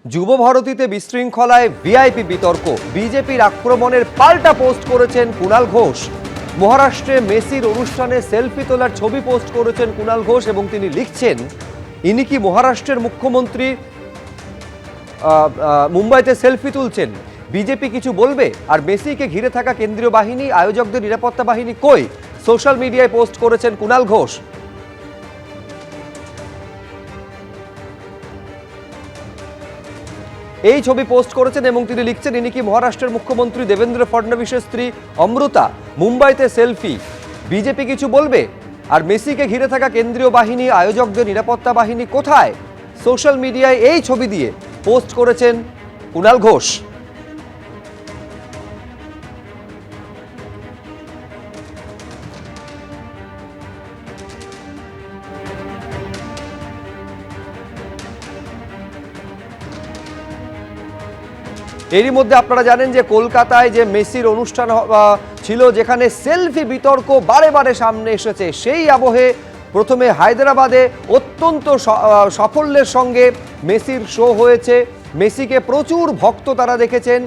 যুবভারতীতে বিশৃঙ্খলায় VIP বিতর্ক, বিজেপির আক্রমণের পাল্টা পোস্ট করেছেন কুণাল ঘোষ। মহারাষ্ট্রে মেসির অনুষ্ঠানে সেলফি তোলার ছবি পোস্ট করেছেন কুণাল ঘোষ এবং তিনি লিখছেন, ইনি কি মহারাষ্ট্রের মুখ্যমন্ত্রী মুম্বাইতে সেলফি তুলছেন, বিজেপি কিছু বলবে? আর মেসিকে ঘিরে থাকা কেন্দ্রীয় বাহিনী, আয়োজকদের নিরাপত্তা বাহিনী কই? সোশ্যাল মিডিয়ায় পোস্ট করেছেন কুণাল ঘোষ। এই ছবি পোস্ট করেছেন এবং তিনি লিখছেন, ইনি কি মহারাষ্ট্রের মুখ্যমন্ত্রী দেবেন্দ্র ফডনবিসের স্ত্রী অমৃতা, মুম্বাইতে সেলফি, বিজেপি কিছু বলবে? আর মেসিকে ঘিরে থাকা কেন্দ্রীয় বাহিনী, আয়োজকদের নিরাপত্তা বাহিনী কোথায়? সোশ্যাল মিডিয়ায় এই ছবি দিয়ে পোস্ট করেছেন কুণাল ঘোষ। এরই মধ্যে আপনারা জানেন যে কলকাতায় যে মেসির অনুষ্ঠান ছিল, যেখানে সেলফি বিতর্ক বারে বারে সামনে এসেছে, সেই আবহে প্রথমে হায়দ্রাবাদে অত্যন্ত সাফল্যের সঙ্গে মেসির শো হয়েছে। মেসিকে প্রচুর ভক্ত তারা দেখেছেন।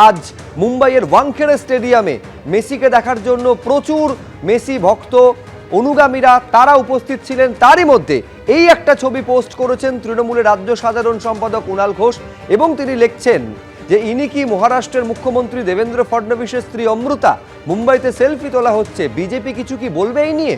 আজ মুম্বাইয়ের ওয়াংখেড়ে স্টেডিয়ামে মেসিকে দেখার জন্য প্রচুর মেসি ভক্ত, অনুগামীরা তারা উপস্থিত ছিলেন। তারই মধ্যে এই একটা ছবি পোস্ট করেছেন তৃণমূলের রাজ্য সাধারণ সম্পাদক কুণাল ঘোষ এবং তিনি লিখছেন যে ইনি কি মহারাষ্ট্রের মুখ্যমন্ত্রী দেবেন্দ্র ফডনবিসের স্ত্রী অমৃতা, মুম্বাইতে সেলফি তোলা হচ্ছে, বিজেপি কিছু কি বলবে এই নিয়ে?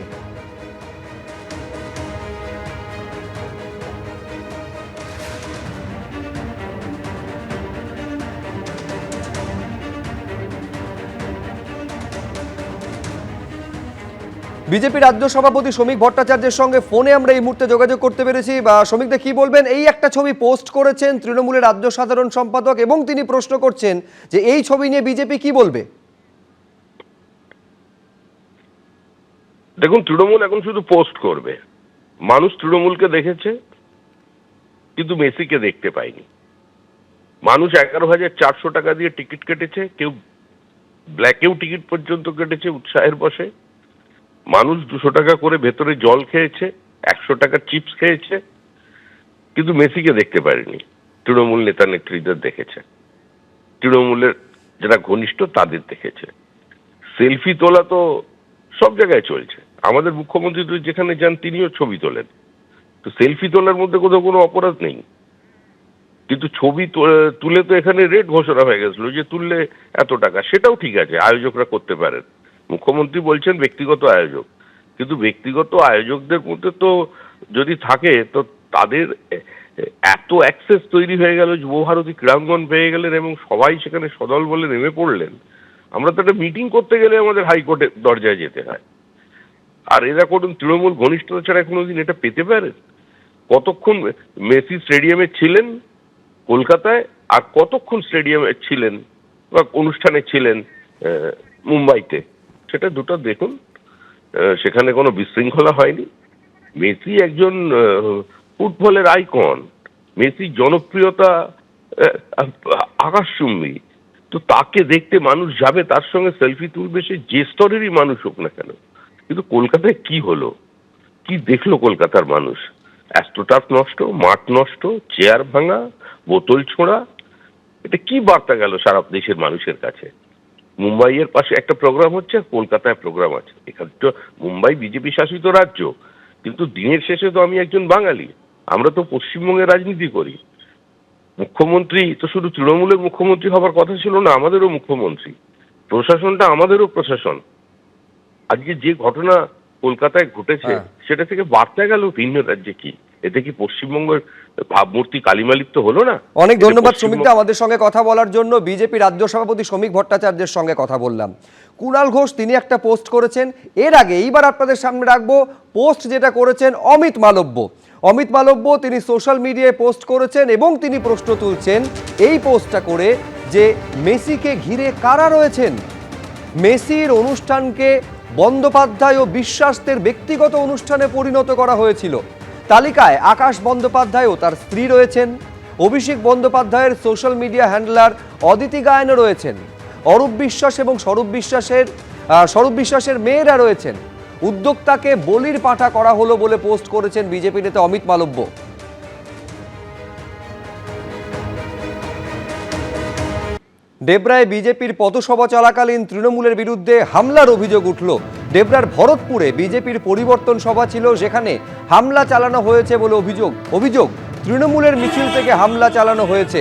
বিজেপি রাজ্য সভাপতি শ্রমিক ভট্টাচার্যের সঙ্গে ফোনে আমরা এই মুহূর্তে যোগাযোগ করতে পেরেছি। শ্রমিকদা, কি বলবেন? এই একটা ছবি পোস্ট করেছেন তৃণমূলের রাজ্য সাধারণ সম্পাদক এবং তিনি প্রশ্ন করছেন যে এই ছবি নিয়ে বিজেপি কি বলবে? দেখুন, তৃণমূল এখন শুধু পোস্ট করবে। মানুষ তৃণমূলকে দেখেছে কিন্তু মেসিকে দেখতে পায়নি। মানুষ 11,400 টাকা দিয়ে টিকিট কেটেছে, কেউ ব্ল্যাকেও টিকিট পর্যন্ত কেটেছে উৎসাহের বসে। মানুষ 200 টাকা করে ভেতরে জল খেয়েছে, 100 টাকার চিপস খেয়েছে, কিন্তু মেসিকে দেখতে পারেনি। তৃণমূল নেতা নেত্রীদের দেখেছে, তৃণমূলের যারা ঘনিষ্ঠ তাদের দেখেছে। সেলফি তোলা তো সব জায়গায় চলছে। আমাদের মুখ্যমন্ত্রী তো যেখানে যান তিনিও ছবি তোলেন, তো সেলফি তোলার মধ্যে কোথাও কোনো অপরাধ নেই। কিন্তু ছবি তুলে তো এখানে রেট ঘোষণা হয়ে গেছিল যে তুললে এত টাকা, সেটাও ঠিক আছে, আয়োজকরা করতে পারেন। মুখ্যমন্ত্রী বলছেন ব্যক্তিগত আয়োজক, কিন্তু ব্যক্তিগত আয়োজকদের মধ্যে তো যদি থাকে তো তাদের এত অ্যাক্সেস তৈরি হয়ে গেল, যুবভারতী ক্রীড়াঙ্গন পেয়ে গেলেন এবং সবাই সেখানে সদল বলে নেমে পড়লেন। আমরা তো একটা মিটিং করতে গেলে আমাদের হাইকোর্টের দরজায় যেতে হয়, আর এরা করুন তৃণমূল ঘনিষ্ঠতা ছাড়া কোনোদিন এটা পেতে পারে? কতক্ষণ মেসি স্টেডিয়ামে ছিলেন কলকাতায়, আর কতক্ষণ স্টেডিয়ামে ছিলেন বা অনুষ্ঠানে ছিলেন মুম্বাইতে, সেটা দুটো দেখুন। সেখানে কোনো বিশৃঙ্খলা হয়নি। মেসি একজন ফুটবলের আইকন, মেসির জনপ্রিয়তা আকাশচুম্বী। তো তাকে দেখতে মানুষ যাবে, তার সঙ্গে সেলফি তুলবে, সে যে স্তরেরই মানুষ হোক না কেন। কিন্তু কলকাতায় কি হলো, কি দেখলো কলকাতার মানুষ? অ্যাস্ট্রোটার্ফ নষ্ট, মাঠ নষ্ট, চেয়ার ভাঙা, বোতল ছোঁড়া। এটা কি বার্তা গেল সারা দেশের মানুষের কাছে? মুম্বাইয়ের পাশে একটা প্রোগ্রাম হচ্ছে, কলকাতায় প্রোগ্রাম আছে। এখানে তো মুম্বাই বিজেপি শাসিত রাজ্য, কিন্তু দিনের শেষে তো আমি একজন বাঙালি। আমরা তো পশ্চিমবঙ্গে রাজনীতি করি। মুখ্যমন্ত্রী তো শুধু তৃণমূলের মুখ্যমন্ত্রী হবার কথা ছিল না, আমাদেরও মুখ্যমন্ত্রী। প্রশাসনটা আমাদেরও প্রশাসন। আজকে যে ঘটনা কলকাতায় ঘটেছে সেটা থেকে বার্তা গেল ভিন্ন রাজ্যে কি? এতে কি পশ্চিমবঙ্গের ভাবমূর্তি কালিমালিপ্ত হলো না? অনেক ধন্যবাদ শ্রমিকদা আমাদের সঙ্গে কথা বলার জন্য। বিজেপি রাজ্য সভাপতি শ্রমিক ভট্টাচার্যের সঙ্গে কথা বললাম। কুণাল ঘোষ তিনি একটা পোস্ট করেছেন। এর আগে এইবার আপনাদের সামনে রাখবো পোস্ট যেটা করেছেন অমিত মালব্য। অমিত মালব্য তিনি সোশ্যাল মিডিয়ায় পোস্ট করেছেন এবং তিনি প্রশ্ন তুলছেন এই পোস্টটা করে যে মেসিকে ঘিরে কারা রয়েছেন। মেসির অনুষ্ঠানকে বন্দ্যোপাধ্যায় ও বিশ্বাসদের ব্যক্তিগত অনুষ্ঠানে পরিণত করা হয়েছিল। তালিকায় আকাশ বন্দ্যোপাধ্যায় ও তার স্ত্রী রয়েছেন, অভিষেক বন্দ্যোপাধ্যায়ের সোশ্যাল মিডিয়া হ্যান্ডলার অদিতি গায়নও রয়েছেন, অরূপ বিশ্বাস এবং স্বরূপ বিশ্বাসের মেয়েরা রয়েছেন। উদ্যোক্তাকে বলির পাঠা করা হলো বলে পোস্ট করেছেন বিজেপি নেতা অমিত মালব্য। ডেবরায় বিজেপির পথসভা চলাকালীন তৃণমূলের বিরুদ্ধে হামলার অভিযোগ উঠল। ডেবরার ভরতপুরে বিজেপির পরিবর্তন সভা ছিল, যেখানে হামলা চালানো হয়েছে বলে অভিযোগ তৃণমূলের মিছিল থেকে হামলা চালানো হয়েছে।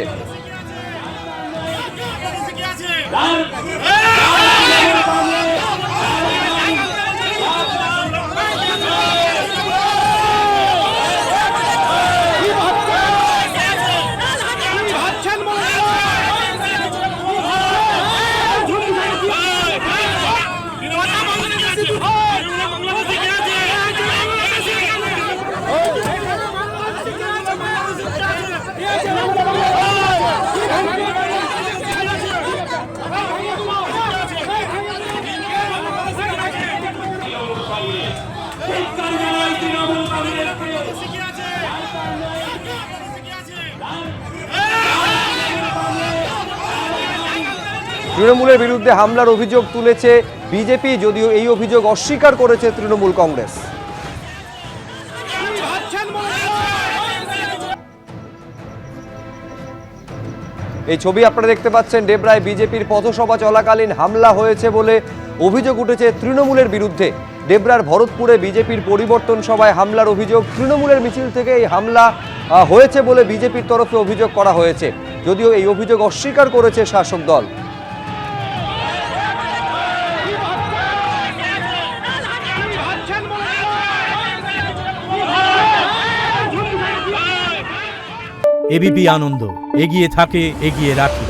তৃণমূলের বিরুদ্ধে হামলার অভিযোগ তুলেছে বিজেপি, যদিও এই অভিযোগ অস্বীকার করেছে তৃণমূল কংগ্রেস। এই ছবি আপনারা দেখতে পাচ্ছেন, ডেবরায় বিজেপির পথসভা চলাকালীন হামলা হয়েছে বলে অভিযোগ উঠেছে তৃণমূলের বিরুদ্ধে। ডেবরার ভরতপুরে বিজেপির পরিবর্তন সভায় হামলার অভিযোগ, তৃণমূলের মিছিল থেকে এই হামলা হয়েছে বলে বিজেপির তরফে অভিযোগ করা হয়েছে, যদিও এই অভিযোগ অস্বীকার করেছে শাসক দল। এবিপি আনন্দ, এগিয়ে থাকে, এগিয়ে রাখে।